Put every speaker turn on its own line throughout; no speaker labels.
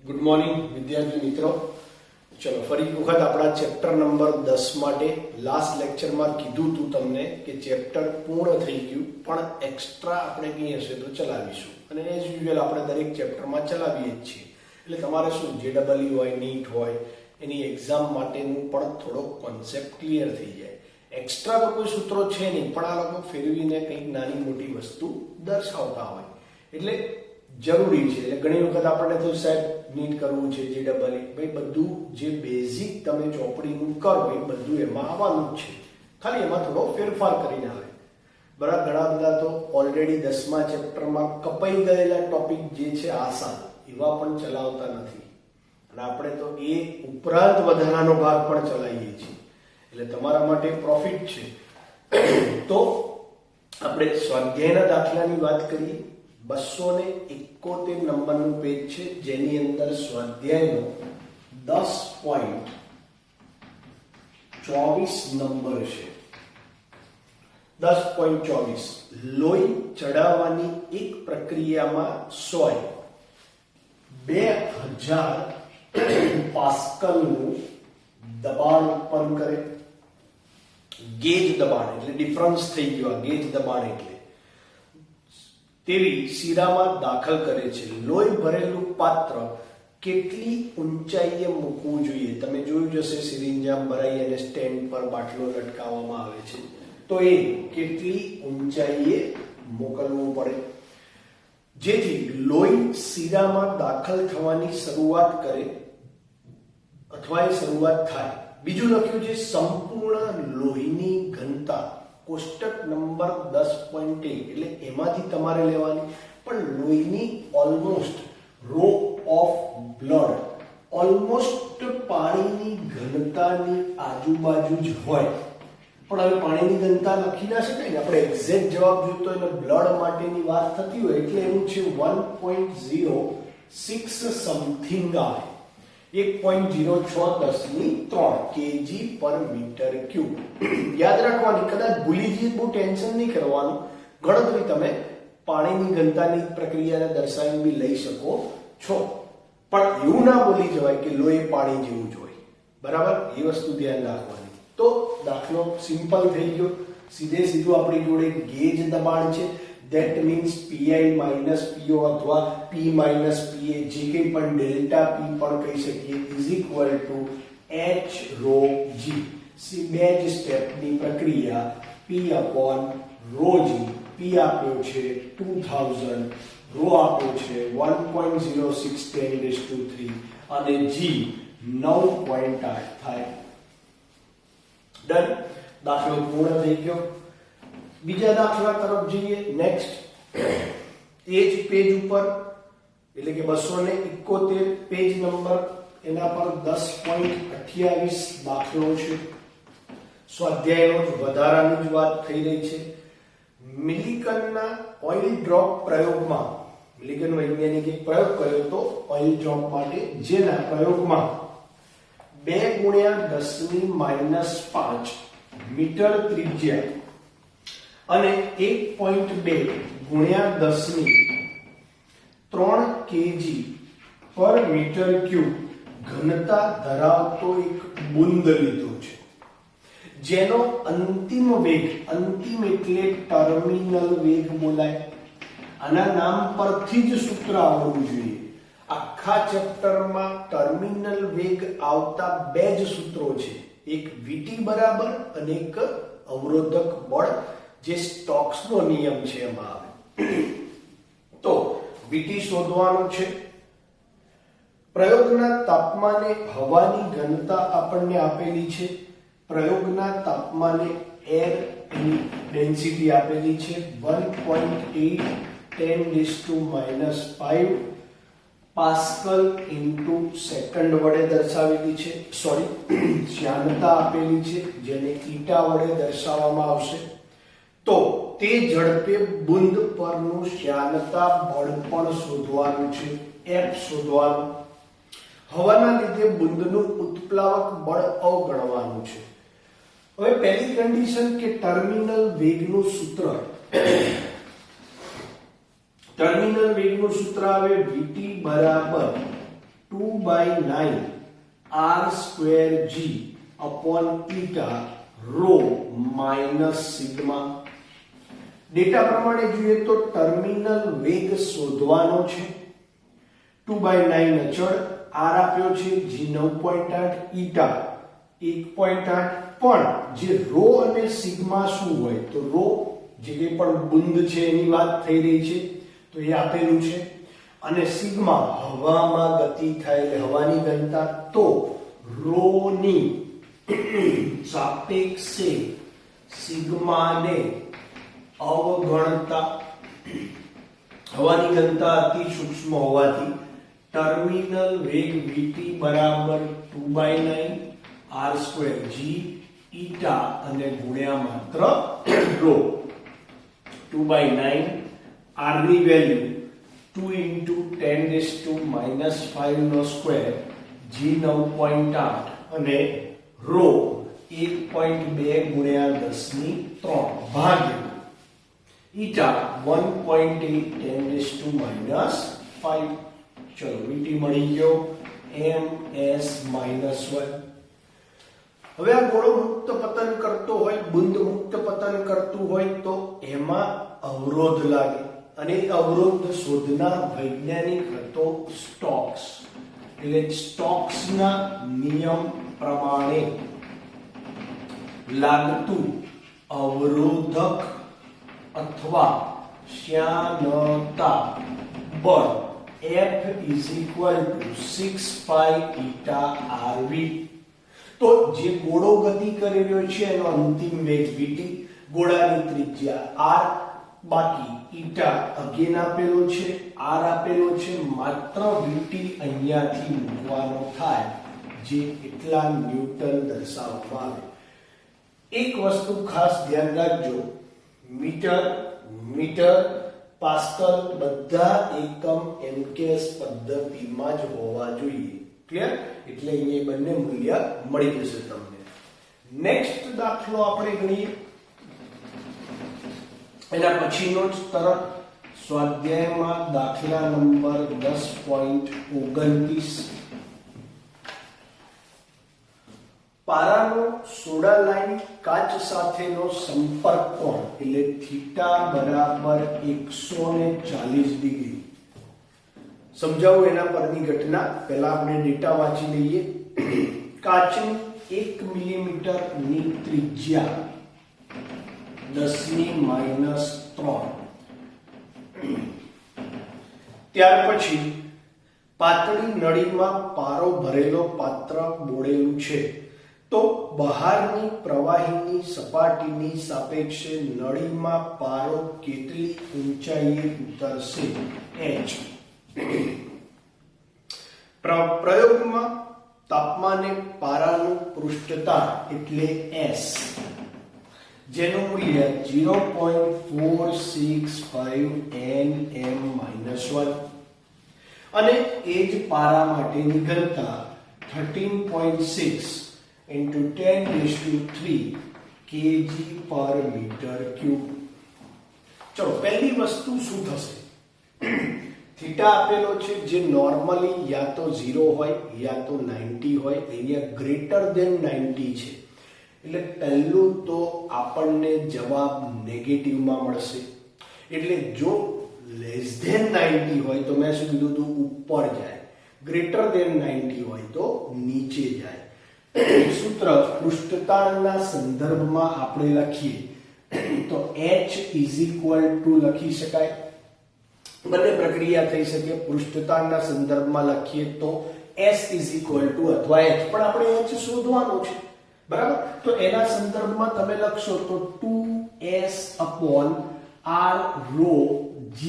Good morning વિદ્યાર્થી મિત્રો. ચલો ફરી એક વખત આપણા ચેપ્ટર નંબર 10 માટે લાસ્ટ લેક્ચરમાં કીધું હતું તમને કે ચેપ્ટર પૂર્ણ થઈ ગયું, પણ એક્સ્ટ્રા આપણે કંઈ હશે તો ચલાવીશું, અને એઝ યુઝ્યુઅલ આપણે દરેક ચેપ્ટરમાં ચલાવીએ જ છીએ. એટલે તમારે શું JEE હોય, નીટ હોય, એની એક્ઝામ માટેનું પણ થોડો કોન્સેપ્ટ ક્લિયર થઈ જાય. એક્સ્ટ્રા તો કોઈ સૂત્રો છે નહીં, પણ આ લોકો ફેરવીને કંઈક નાની મોટી વસ્તુ દર્શાવતા હોય એટલે જરૂરી છે. એટલે ઘણી વખત આપણને તો સાહેબ નીટ કરવું છે, JEE, ભાઈ બધું જે બેઝિક તમે ચોપડીનું કરો એ બધું એમાં આવવાનું જ છે, ખાલી એમાં થોડો ફેરફાર કરીને આવે. બરાબર, ઘણા બધા તો ઓલરેડી 10મા ચેપ્ટરમાં કપાઈ ગયેલા ટોપિક જે છે આસાન એવા પણ ચલાવતા નથી, અને આપણે તો એ ઉપરાંત વધારાનો ભાગ પણ ચલાવીએ છીએ, એટલે તમારા માટે પ્રોફિટ છે. તો આપણે સ્વાધ્યાયના દાખલાની વાત કરીએ. 271 નંબરનું પેજ છે, જેની અંદર સ્વાધ્યાયનો 10.24 નંબર છે. 10.24 લોહી ચડાવવાની એક પ્રક્રિયામાં સોય 2000 પાસ્કલનું દબાણ ઉત્પન્ન કરે. ગેજ દબાણ એટલે ડિફરન્સ થઈ ગયો, ગેજ દબાણ એટલે તેવી શીરામાં દાખલ કરે છે. લોહી ભરેલું પાત્ર કેટલી ઊંચાઈએ મૂકવું જોઈએ? તમે જોયું જશે સિરિંજામ ભરાઈ અને સ્ટેન્ડ પર બાટલો લટકાવવામાં આવે છે, તો એ કેટલી ઊંચાઈએ મોકલવું પડે જેથી લોહી શીરામાં દાખલ થવાની શરૂઆત કરે અથવા એ શરૂઆત થાય. બીજું લખ્યું છે સંપૂર્ણ લોહીની ઘનતા, કોષ્ટક નંબર 10.1 એટલે એમાંથી તમારે લેવાની, પણ લોહીની almost rho of blood almost પાણીની ઘનતાની આજુબાજુ જ હોય. પણ હવે પાણીની ઘનતા લખી ના શકાય ને, આપણે એક્ઝેક્ટ જવાબ જોઈતો એટલે બ્લડ માટેની વાત થતી હોય એટલે એનું છે 1.06 સમથિંગ આવે, 1.0610 kg પર મીટર ક્યુબ. યાદ રાખવાની, કદાચ ભૂલી જઈએ બહુ ટેન્શન નહીં કરવાનું, ગણતરી તમે પાણીની ઘનતાની પ્રક્રિયાને દર્શાવીને બી લઈ શકો છો, પણ એવું ના બોલી જવાય કે લોહી પાણી જેવું જ હોય. બરાબર, એ વસ્તુ ધ્યાન રાખવાની. તો દાખલો સિમ્પલ થઈ ગયો, સીધે સીધું આપણી જોડે ગેજ દબાણ છે, that means PI minus PO અથવા P minus PA જે કંઈ પણ ડેલ્ટા P પણ કહી શકીએ is equal to H rho G. બે જ સ્ટેપની પ્રક્રિયા, P upon rho G. P આપ્યો છે 2000, rho આપ્યો છે 1.0610⁻³ અને G 9.8 થાય. ડન, દાખલો પૂર્ણ થઈ ગયો. બીજા દાખલા તરફ જઈએ. નેક્સ્ટ એ જ પેજ ઉપર એટલે કે 271 પેજ નંબર, એના પર 10.28 દાખલો છે. સ્વાધ્યાયનો વધારાની જ વાત થઈ રહી છે. મિલિકનના ઓઇલ ડ્રોપ પ્રયોગમાં, મિલિકન વૈજ્ઞાનિકે પ્રયોગ કર્યો તો ઓઇલ ડ્રોપ માટે, જેના પ્રયોગમાં 2 × 10⁻⁵ મીટર ત્રિજ્યા અને 1.2 × 10⁻³ kg પર મીટર ક્યુબ ઘનતા ધરાવતો એક બુંદ લીધો છે, જેનો અંતિમ વેગ, અંતિમ એટલે ટર્મિનલ વેગ બોલાય. આના નામ પરથી જ સૂત્ર આવડવું જોઈએ. આખા ચેપ્ટરમાં ટર્મિનલ વેગ આવતા બે જ સૂત્રો છે, એક VT બરાબર અને એક અવરોધક બળ, જે સ્ટોક્સનો નિયમ છે એમાં આવે. તો VT શોધવાનું છે. પ્રયોગના તાપમાને હવાની ઘનતા આપણને આપેલી છે, પ્રયોગના તાપમાને એર ડેન્સિટી આપેલી છે 1.8 × 10⁻⁵ પાસ્કલ ઇન્ટુ સેકન્ડ વડે દર્શાવેલી છે. સોરી, શ્યાનતા આપેલી છે, જેને ઈટા વડે દર્શાવવામાં આવશે. તો તે ઝડપે બુંદ પરનું શ્યાનતા બળ પણ શોધવાનું છે, F શોધવાનું. હવાના લીધે બુંદનું ઉત્પ્લાવક બળ અવગણવાનું છે. હવે પહેલી કન્ડિશન કે ટર્મિનલ વેગનું સૂત્ર, ટર્મિનલ વેગનું સૂત્ર આવે VT બરાબર 2/9 r square g upon theta rho minus sigma. Data પ્રમાણે જોઈએ તો ટર્મિનલ વેગ શોધવાનો છે. 2/9 અચળ, r આપ્યો છે g 9.8, eta 1.8, પણ જે રો અને સિગ્મા શું હોય તો રો જે કંઈ પણ બુંદ છે એની વાત થઈ રહી છે તો એ આપેલું છે, અને સિગ્મા હવામાં ગતિ થાય એટલે હવાની ઘનતા, તો રો ની સાપેક્ષે સિગ્માને અવગણતા, હવાની ઘનતા અતિ સૂક્ષ્મ હોવાથી ટર્મિનલ વેગ vt બરાબર 2/9 r square g eta અને ગુણ્યા માત્ર રો. 2/9 r ની વેલ્યુ 2 into 10⁻⁻5 નો સ્ક્વેર, g 9.8 અને રો 1.2 ગુણ્યા 10⁻³ ભાગ્યા eta 1.8 10⁻⁵. ચલો vt મળી ગયો ms-1. હવે આ ગોળો મુક્ત પતન કરતો હોય, બુંદ મુક્ત પતન કરતું હોય તો એમાં અવરોધ લાગે, અને અવરોધ શોધનાર વૈજ્ઞાનિક હતો સ્ટોક્સ. એટલે સ્ટોક્સના નિયમ પ્રમાણે લાગતું અવરોધક અથવા શ્યાનતા બળ F is equal to 6 pi eta RV. તો જે ગોળો ગતિ કરી રહ્યો છે એનો અંતિમ વેગ vt, ગોળાની ત્રિજ્યા r, બાકી eta અગેન આપેલો છે, r આપેલો છે, માત્ર vt અહીંયાથી મૂકવાનો થાય જે એટલા ન્યૂટન દર્શાવવામાં આવે. એક વસ્તુ ખાસ ધ્યાન રાખજો, મીટર પાસ્કલ બધા એકમ એમકેએસ પદ્ધતિમાં જ હોવા જોઈએ. ક્લિયર? એટલે અહીંયા બંને મૂલ્ય મળી જશે તમને. નેક્સ્ટ દાખલો આપણે ગણીએ, એના પછીનો જ તરત સ્વાધ્યાયમાં દાખલા નંબર 10.29. પારાનો સોડા લાઈન કાચ સાથેનો સંપર્ક કોણ એટલે થીટા બરાબર 140 ડિગ્રી. સમજાવું એના પરની ઘટના. પહેલા આપણે ડેટા વાંચી લઈએ. કાચની 1 મિલીમીટર ની ત્રિજ્યા 10⁻⁻3. ત્યાર પછી પાતળી નળીમાં પારો ભરેલો પાત્ર બોળેલું છે, તો બહારની પ્રવાહીની સપાટીની સાપેક્ષે નળીમાં પારો કેટલી ઊંચાઈએ ઉતરશે? h. પ્રયોગમાં તાપમાને પારાનું પૃષ્ઠતાણ એટલે s, જેનું મૂલ્ય 0.465 nm-1, અને એ જ પારા માટેની ઘનતા 13.6 into 10⁻³ kg/m³. ચલો પહેલી વસ્તુ શું થશે? થીટા આપેલો છે જે નોર્મલી યા તો 0 હોય યા તો 90 હોય, અહીંયા ગ્રેટર ધેન 90 છે, એટલે પહેલું તો આપણને જવાબ નેગેટિવમાં મળશે. એટલે જો લેસ ધેન 90 હોય તો મેં શું કીધું હતું, ઉપર જાય, ગ્રેટર ધેન 90 હોય તો નીચે જાય. સૂત્ર પૃષ્ઠતાણના સંદર્ભમાં આપણે લખીએ તો h is equal to લખી શકાય, બંને પ્રક્રિયા થઈ શકે. પૃષ્ઠતાણના સંદર્ભમાં લખીએ તો s is equal to અથવા h, પણ આપણે h શોધવાનો છે, બરાબર? તો એના સંદર્ભમાં તમે લખશો તો 2s upon r rho g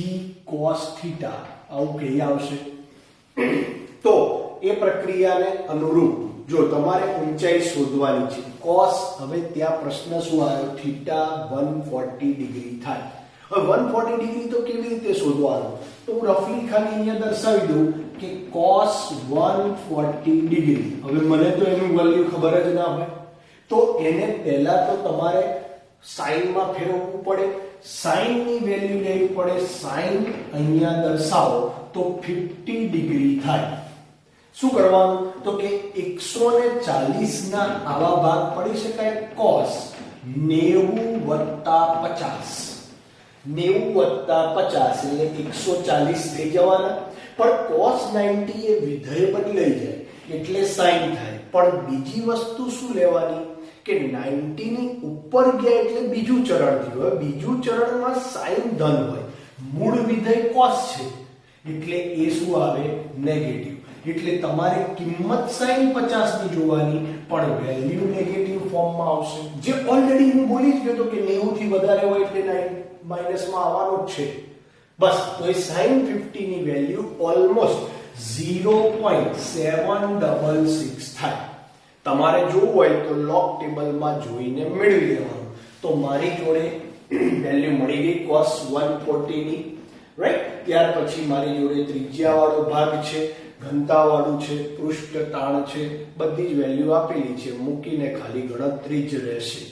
cos theta, આવું કે આવશે. તો એ પ્રક્રિયાને અનુરૂપ જો તમારે ઊંચાઈ શોધવાની છે, cos, હવે ત્યાં પ્રશ્ન શું આવ્યો, થીટા 140 ડિગ્રી થાય. હવે 140 ડિગ્રી તો કેવી રીતે શોધવાનું? તો હું રફલી ખાલી અહીંયા દર્શાવી દઉં કે cos 140 ડિગ્રી. હવે મને તો એનું વેલ્યુ ખબર જ ના હોય, તો એને પહેલા તો તમારે sin માં ફેરવવું પડે, sin ની વેલ્યુ લેવી પડે. sin અહીંયા દર્શાવો તો 50 ડિગ્રી થાય. શું કરવાનું તો કે 140 ના આવા ભાગ પડી શકાય cos 90 + 50 90 + 50 એટલે 140 થઈ જવાના પણ cos 90 એ વિધેય બદલાઈ જાય એટલે sin થાય પણ બીજી વસ્તુ શું લેવાની કે 90 ની ઉપર ગયા એટલે બીજું ચરણ થયું હવે બીજું ચરણમાં sin ધન હોય મૂળ વિધેય cos છે એટલે એ શું આવે નેગેટિવ એટલે તમારે કિંમત sin 50 ની જોવાની પણ વેલ્યુ નેગેટિવ ફોર્મમાં આવશે જે ઓલરેડી હું બોલી જ ગયો તો કે 90 થી વધારે હોય એટલે માઈનસમાં આવવાનો જ છે બસ તો એ sin 50 ની વેલ્યુ ઓલમોસ્ટ 0.766 થાય તમારે જોવું હોય તો લોગ ટેબલમાં જોઈને મેળવી લેવાનું તો મારી જોડે વેલ્યુ મળી ગઈ cos 140 ની રાઈટ ત્યાર પછી મારી જોડે ત્રિજ્યાવાળો ભાગ છે ઘનતાવાળું છે પૃષ્ઠ તાણ છે બધી જ વેલ્યુ આપેલી છે મૂકીને ખાલી ગણતરી જ રહેશે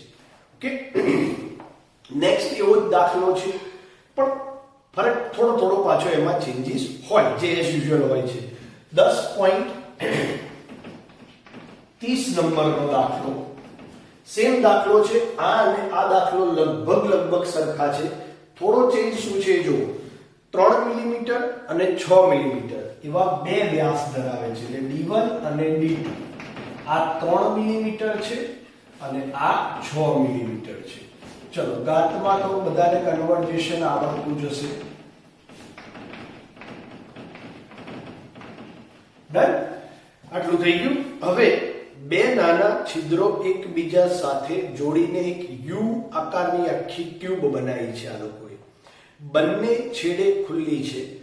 ઓકે નેક્સ્ટ એવો જ દાખલો છે પણ ફરક થોડો પાછો એમાં ચેન્જીસ હોય જે એઝ યુઝ્યુઅલ હોય છે 10.30 નંબરનો દાખલો સેમ દાખલો છે આ અને આ દાખલો લગભગ સરખા છે થોડો ચેન્જ શું છે જો 3 મિલીમીટર અને 6 મિલીમીટર એવા બે વ્યાસ ધરાવે છે એટલે D1 અને D2 આ 3 મિલીમીટર છે અને આ 6 મિલીમીટર છે ચલો ગાતમાં તો બધાને કન્વર્ઝેશન આવડતું જ હશે ડન આટલું થઈ ગયું હવે બે નાના છિદ્રો એકબીજા સાથે જોડીને એક યુ આકારની આખી ટ્યુબ બનાવી છે આ લોકોએ બંને છેડે ખુલ્લી છે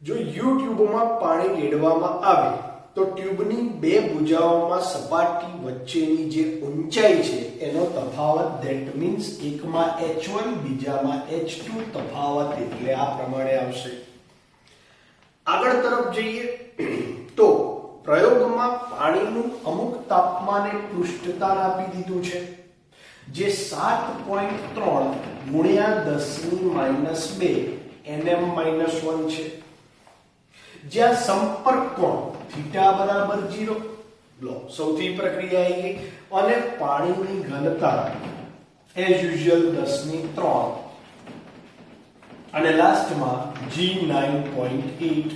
જો યુ ટ્યુબમાં પાણી રેડવામાં આવે તો ટ્યુબની બે ભુજાઓમાં સપાટી વચ્ચેની જે ઊંચાઈ છે એનો તફાવત ધેટ મીન્સ એકમાં h1 બીજામાં h2 તફાવત એટલે આ પ્રમાણે આવશે આગળ તરફ જઈએ તો પ્રયોગમાં પાણીનું અમુક તાપમાને પૃષ્ઠતાણ આપી દીધું છે જે 7.3 × 10⁻² nm-1 છે જ્યાં સંપર્ક કોણ થીટા બરાબર 0 લો સૌથી પ્રક્રિયા આવી ગઈ અને પાણીની ઘનતા એઝ યુઝ્યુઅલ 10⁻³ અને લાસ્ટમાં G9.8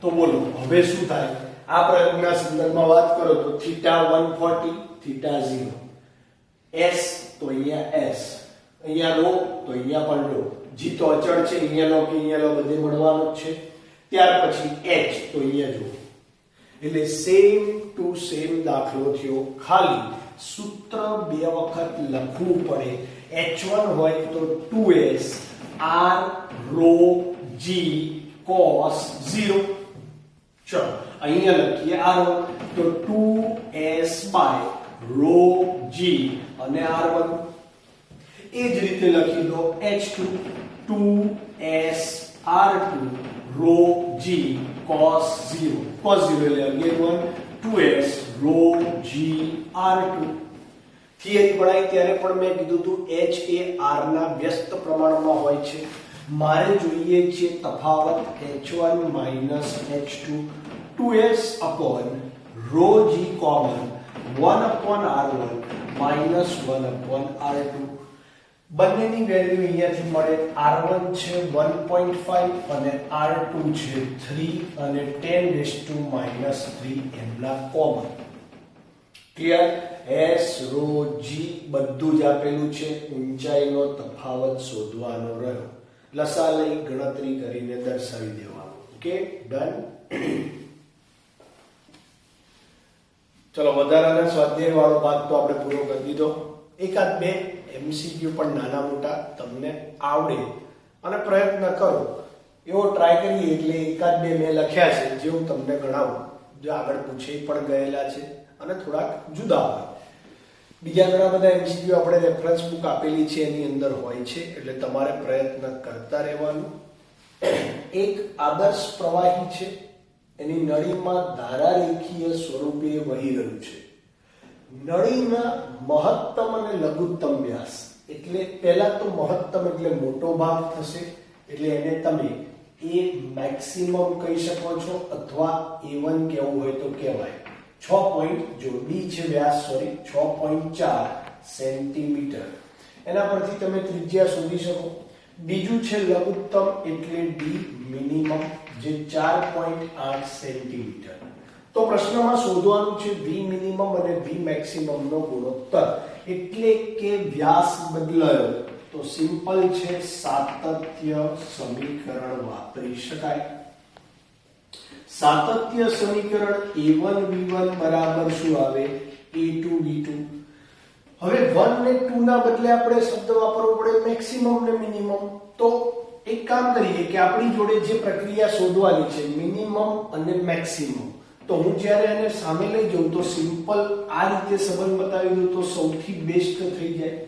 તો બોલો હવે શું થાય આ પ્રયોગના સંદર્ભમાં વાત કરો તો થીટા 140 થીટા 0 s તો અહીંયા s અહીંયા રો તો અહીંયા પણ રો g તો અચળ છે અહીંયા લો કે અહીંયા લો બધે મળવાનો જ છે ત્યાર પછી h તો અહીંયા જો એટલે સેમ ટુ સેમ દાખલો થયો ખાલી સૂત્ર બે વખત લખવું પડે h1 હોય તો 2s r rho g cos 0 ચલો અહીંયા લખીએ r1 તો 2s by rho g અને r1 એ જ રીતે લખી દો h2 2s r2 rho g cos 0 એટલે again 2s rho g r2 theory ભણાઈ ત્યારે પણ મેં કીધું હતું h એ r ના વ્યસ્ત પ્રમાણમાં હોય છે મારે જોઈએ છે તફાવત h1 h2 2s upon rho g common 1 upon r1 minus 1 upon r2 બંનેની વેલ્યુ અહીંયાથી મળે r1 છે 1.5 અને r2 છે 3 અને 10⁻³ એમના common clear s rho g બધું જ આપેલું છે ઊંચાઈનો તફાવત શોધવાનો રહ્યો લસા લઈ ગણતરી કરીને દર્શાવી દેવાનું ઓકે ડન ચલો વધારાના સ્વાધ્યાય વાળો ભાગ તો આપણે પૂરો કરી દીધો એકાદ બે એમસીક્યુ પણ નાના મોટા તમને આવડે અને પ્રયત્ન કરો એવો ટ્રાય કરીએ એટલે એકાદ બે મેં લખ્યા છે જે હું તમને ગણાવું જે આગળ પૂછાઈ પણ ગયેલા છે અને થોડાક જુદા હોય બીજા ઘણા બધા એમસીક્યુ આપણે રેફરન્સ બુક આપેલી છે એની અંદર હોય છે એટલે તમારે પ્રયત્ન કરતા રહેવાનું એક આદર્શ પ્રવાહી છે એની નળીમાં ધારારેખીય સ્વરૂપે વહી રહ્યું છે નળીના મહત્તમ અને લઘુત્તમ વ્યાસ એટલે પહેલા તો મહત્તમ એટલે મોટો ભાગ થશે એટલે એને તમે એ મેક્સિમમ કહી શકો છો અથવા A1 કેવું હોય તો કહેવાય. 6 પોઈન્ટ જો D છે વ્યાસ સોરી 6.4 સેન્ટીમીટર. એના પરથી તમે ત્રિજ્યા શોધી શકો. બીજું છે લઘુત્તમ એટલે D મિનિમમ જે 4.8 સેન્ટીમીટર. તો પ્રશ્નમાં શોધવાનું છે V મિનિમમ અને V મેક્સિમમ નો ગુણોત્તર એટલે કે વ્યાસ બદલાયો તો સિમ્પલ છે સાતત્ય સમીકરણ વાપરી શકાય. સાતત્ય સમીકરણ A1 V1 બરાબર શું આવે A2 V2. હવે 1 ને 2 ના બદલે આપણે શબ્દ વાપરવો પડે મેક્સિમમ ને મિનિમમ. તો એક કામ કરીએ કે આપણી જોડે જે પ્રક્રિયા શોધવાની છે મિનિમમ અને મેક્સિમમ, તો હું જ્યારે આને સામે લઈ જાઉં તો સિમ્પલ આ રીતે સંબંધ બતાવી દઉં તો સૌથી બેસ્ટ થઈ જાય.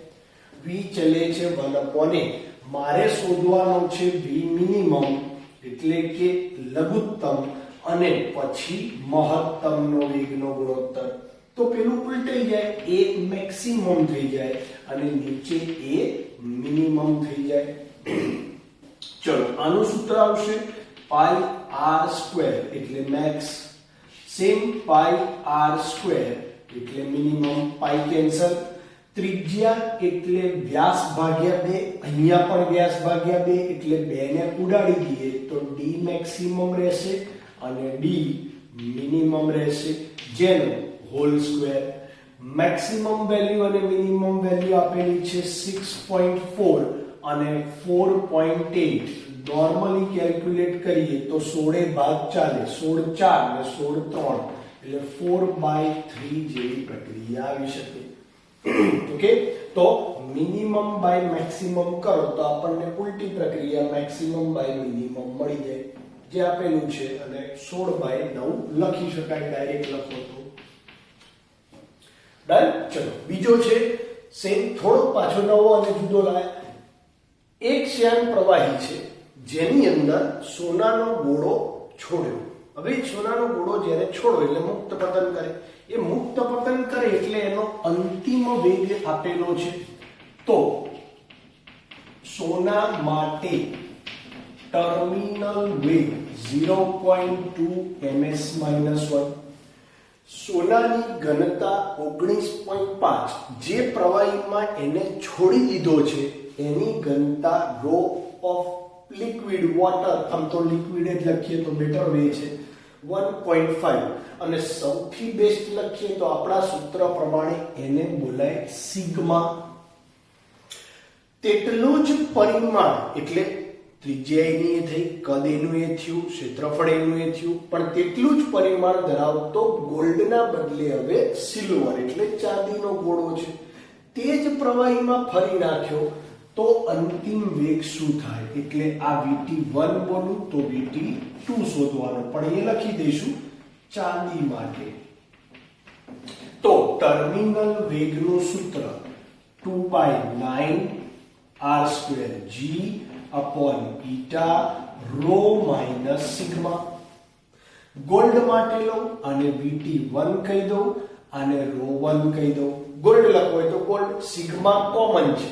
V ચલે છે 1/a. મારે શોધવાનો છે V મિનિમમ એટલે કે લઘુત્તમ અને પછી મહત્તમનો વેગનો ગુણોત્તર. તો પેલું ઉલટાઈ જાય, A મેક્સિમમ થઈ જાય અને નીચે A મિનિમમ થઈ જાય. ચલો આનું સૂત્ર આવશે પાઈ r સ્ક્વેર એટલે મેક્સ સેમ પાઈ r સ્ક્વેર એટલે મિનિમમ. પાઈ કેન્સલ. ત્રિજ્યા એટલે વ્યાસ ભાગ્યા 2, અહીંયા પણ વ્યાસ ભાગ્યા 2 એટલે 2 ને ઉડાડી દઈએ તો D મેક્સિમમ રહેશે અને D મિનિમમ રહેશે જેનો હોલ સ્ક્વેર. મેક્સિમમ વેલ્યુ અને મિનિમમ વેલ્યુ આપેલી છે 6.4 અને 4.8. નોર્મલી કેલ્ક્યુલેટ કરીએ તો 16 ભાગ ચાલે, 16 4 ને 16 3 એટલે 4/3 જેવી પ્રક્રિયા આવી શકે. ઓકે, તો મિનિમમ બાય મેક્સિમમ કરો તો આપણને ઉલટી પ્રક્રિયા મેક્સિમમ બાય મિનિમમ મળી જાય જે આપેલું છે અને 16/9 લખી શકાય ડાયરેક્ટ લખો તો. ડન. ચલો બીજો છે સેમ થોડો પાછો નવો અને જુદો લાય. એક શ્યાન પ્રવાહી છે જેની અંદર સોનાનો ગોળો છોડ્યો. હવે સોનાનો ગોળો જ્યારે છોડો એટલે મુક્ત પતન કરે. એ મુક્ત પતન કરે એટલે એનો અંતિમ વેગ આપેલો છે. તો સોના માટે ટર્મિનલ વેગ 0.2 ms-1. સોનાની ઘનતા 19.5 જે પ્રવાહીમાં એને છોડી દીધો છે એની ઘનતા રો ઓફ લિક્વિડ વોટર, આમ તો લિક્વિડ જ લખીએ તો બેટર વે છે, 1.5 અને સૌથી બેસ્ટ લખીએ તો આપણા સૂત્ર પ્રમાણે એને બોલાય સિગ્મા. તેટલું જ પરિમાણ એટલે ત્રિજ્યા એની એ થઈ, કદ એનું એ થયું, ક્ષેત્રફળ એનું એ થયું, પણ તેટલું જ પરિમાણ ધરાવતો ગોલ્ડના બદલે હવે સિલ્વર એટલે ચાંદીનો ગોળો છે તે જ પ્રવાહીમાં ફરી નાખ્યો તો અંતિમ વેગ શું થાય? એટલે આ VT1 બોલું તો VT2 શોધવાનો, પણ એ લખી દઈશું ચાંદી માટે. તો ટર્મિનલ વેગનું સૂત્ર 2/9r² g upon eta rho minus sigma. Gold માટે લો અને VT1 કહી દો અને ρ1 કહી દો. ગોલ્ડ લખવો હોય તો ગોલ્ડ, સિગ્મા કોમન છે.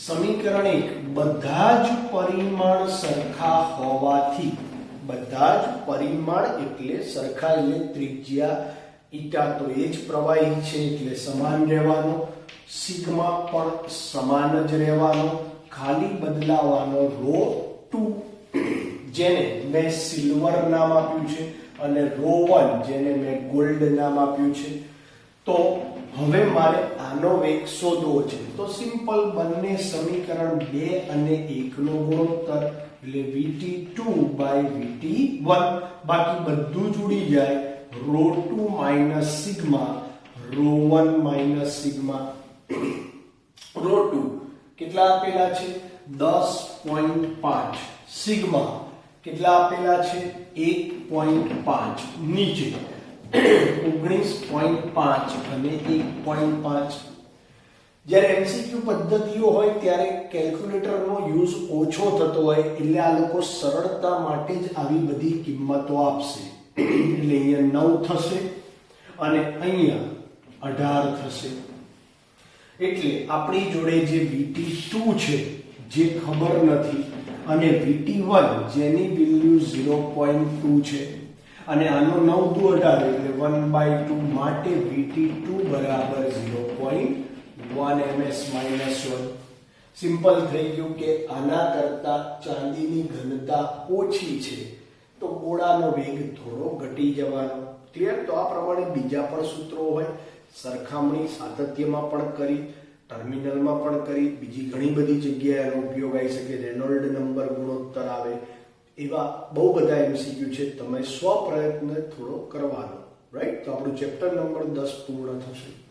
સમીકરણ 1 બધા જ પરિમાણ સરખા હોવાથી, બધા જ પરિમાણ એટલે સરખા એટલે ત્રિજ્યા eta તો એ જ પ્રવાહી છે એટલે સમાન રહેવાનો, સિગ્મા પણ સમાન જ રહેવાનો, ખાલી બદલાવાનો ρ2 જેને મેં સિલ્વર નામ આપ્યું છે અને ρ1 જેને મેં ગોલ્ડ નામ આપ્યું છે. તો હવે મારે આનો વેગ શોધવો છે તો સિમ્પલ બંને સમીકરણ 2 અને 1 નો ગુણોત્તર એટલે VT2/VT1 બાકી બધું જ ઉડી જાય, ρ2 માઈનસ સિગ્મા ρ1 માઈનસ સિગ્મા. ρ2 કેટલા આપેલા છે 10.5, સિગ્મા કેટલા આપેલા છે 1.5, નીચે 19.5 અને 1.5. જ્યારે MCQ પદ્ધતિઓ હોય ત્યારે કેલ્ક્યુલેટરનો યુઝ ઓછો થતો હોય એટલે આ લોકો સરળતા માટે જ આવી બધી કિંમતો આપશે. એટલે અહીંયા 9 થશે અને અહીંયા 18 થશે. એટલે આપણી જોડે જે VT2 છે જે ખબર નથી અને VT1 જેની વેલ્યુ 0.2 છે અને આનો 9 દુ 18 એટલે 1/2 માટે VT2 બરાબર 0.1 ms -1. સિમ્પલ થઈ ગયું કે આના કરતા ચાંદીની ઘનતા ઓછી છે તો ગોળાનો વેગ થોડો ઘટી જવાનો. ક્લિયર? તો આ પ્રમાણે બીજા પણ સૂત્રો હોય, સરખામણી સાતત્યમાં પણ કરી, ટર્મિનલમાં પણ કરી, બીજી ઘણી બધી જગ્યાએ આનો ઉપયોગ આવી શકે. રેનોલ્ડ નંબર ગુણોત્તર આવે, એવા બહુ બધા MCQ છે. તમે સ્વપ્રયત્ન થોડો કરવાનો. રાઈટ? તો આપણું ચેપ્ટર નંબર 10 પૂર્ણ થશે.